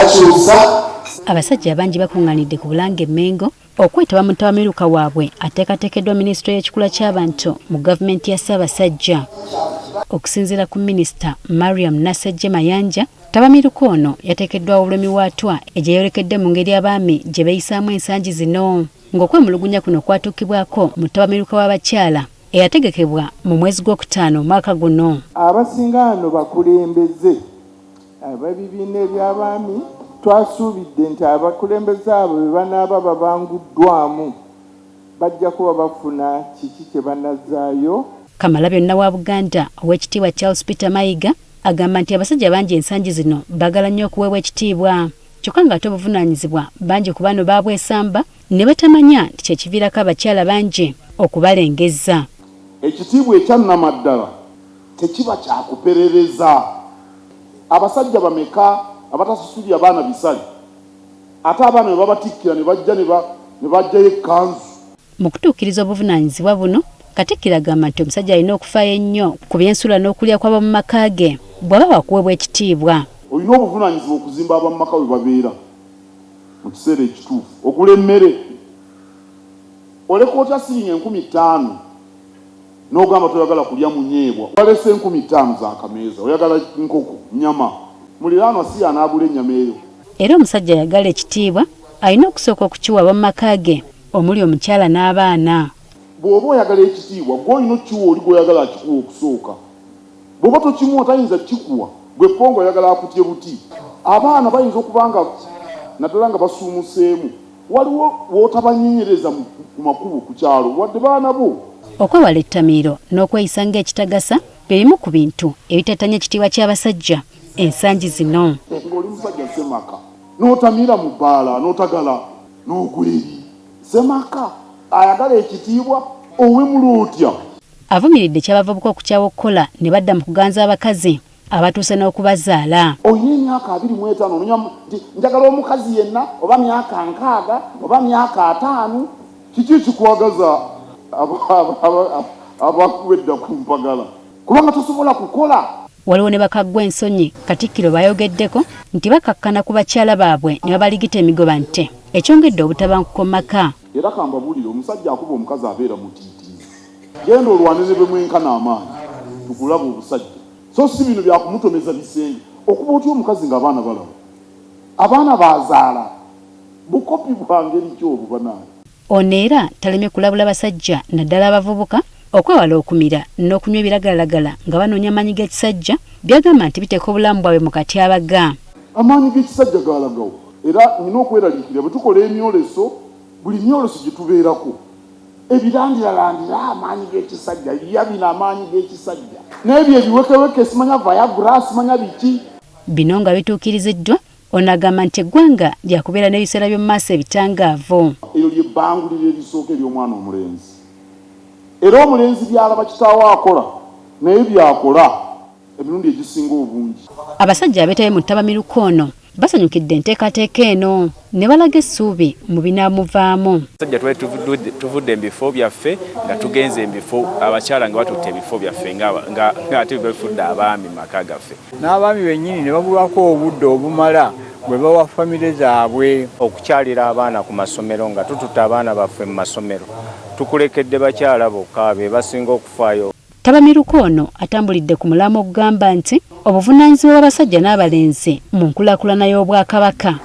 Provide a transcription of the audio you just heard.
yakyusa. Abasajja bangi bakunganidde ku Bulange Mengo okwetaba mu tabamiruka waabwe ateekateekeddwa minisitule y'ekikula ky'abantu mu gavumenti ya Ssaabasajja. Okusinziira ku minisita Mariam Nassejje Mayanja, tabamiruka ono yateekeddwawo obulumi bw'atwa egyeyolekedde mu ngeri abaami gye beeyisaamu ensangi zino, ng'okwemulugunya kuno kwatuukibwako mu tabamiruka w'abakyala eyategekebwa mu mwezi gw'okutaano omwaka guno. Abasinga wano bakulembeze ab'ebibiina eby'abaami twasuubidde nti abakulembeze abo bwe banaaba babanguddwamu bajja kuba bafuna kiki kye banazaayo. Kamalabyonna wa Buganda ow'ekitiibwa Charles Peter Mayiga agamba nti abasajja bangi ensangi zino baagala nnyo okuweebwa ekitiibwa, kyokka ng'ate obuvunaanyizibwa bangi ku bano baabwesamba ne batamanya nti kyekiviirako abakyala bangi okubalengezza. Ekitiibwa ekyannamaddala tekiba kyakuperereza. Abasajja bameka abatasasulira abaana bisale ate abaana ne babatikkira ne bajja ne bajjayo ekkanzu. Mu kutuukiriza obuvunaanyizibwa buno, Katikkiro agamba nti omusajja alina okufaayo ennyo ku byensula n'okulya kw'ab'omu maka ge bw'aba wakuweebwa ekitiibwa. Olina obuvunaanyizibwa okuzimba ab'omu maka we babeera mu kiseera ekituufu, okula emmere. Oleka otya siringi 5,000 n'ogamba toyagala kulya munyeebwa, walese 5,000 za kameeza, oyagala nkoko, nyama. Muliraanwa si anaabula ennyama eyo. Era omusajja ayagala ekitiibwa alina okusooka okukiwa ab'omu maka ge omuli omukyala n'abaana. Bw'oba oyagala ekitiibwa gw'olina okiwa oli gw'oyagala akikuwa okusooka. Bw'oba tokimuwa tayinza kikuwa, gwe pongo oyagala akutye buti. Abaana bayinza okuba nga naddala nga basuumuseemu, waliwo w'otabanyenyereza ku makubo ku kyalo wadde baana bo. Okwewala ettamiiro n'okweyisa ng'ekitagasa bye bimu ku bintu ebitattanya ekitiibwa ky'abasajja ensangi zino. Ng'oli musajja semaka n'otamiira mu bbaala n'otagala n'ogweri semaka ayagala ekitiibwa owemula otya. Avumiridde ky'abavubuka okukyawa okukola ne badda mu kuganza abakazi abatuuse n'okubazaala. Olina emyaka 25 ononya nti njagala omukazi yenna oba myaka 60 oba myaka 5. Kiki kikwagaza abakuwedda ku mpagala kubanga tosobola kukola? Waliwo ne bakaggwa ensonyi Katikkiro bayogeddeko nti bakakkana ku bakyala baabwe ne babaligita emigoba nte ekyongedde obutabanguko mu maka. Era kambabuulire omusajja akuba omukazi abeera mutiitiizi. Genda olwanire be mwenkana amaanyi tukulaba obusajja. So si bino byakumutomeza bisenge okuba otya omukazi ng'abaana balaba. Abaana bazaala bukopi bwa ngeri ki obwo banaani. Ono era talemye kulabula basajja naddala abavubuka okwewala okumira n'okunywa ebiragalalagala nga banoonya amaanyi g'ekisajja byagamba nti biteeka obulamu bwabwe mu katyabaga. Amaanyi g'ekisajja galagawo era nina okweraliikirira bwe tukola emyoleso buli myoleso gye tubeerako ebirandirarandira amaanyi g'ekisajja yabina amaanyi g'ekisajja n'ebyo ebiwekeweke simanya Viagra simanya biki. Bino nga bituukiriziddwa ono agamba nti eggwanga lyakubeera n'ebiseera by'omu maaso ebitangaavu. Eryo ly'ebbanguliro erisooka ery'omwana omulenzi. Era omulenzi byalaba kitaawo akola naye byakola emirundi egisinga obungi. Abasajja abeetabe mu ttabamiruka ono basanyukidde enteekateeka eno ne balaga essuubi mu binaamuvaamu. Abasajja twali tuvudde mu bifo byaffe nga tugenze mu bifo abakyala nga batutte ebifo byaffe nga ate bafudde abaami mu maka gaffe. N'abaami bennyini ne babulwako obudde obumala bwe bawa famire zaabwe. Okukyalira abaana ku masomero nga tututte abaana baffe mu masomero tukulekedde bakyala bokka be basinga okufaayo. Tabamiruka ono atambulidde ku mulamwa okugamba nti obuvunaanyizibwa bw'abasajja n'abalenzi mu nkulaakulana y'Obwakabaka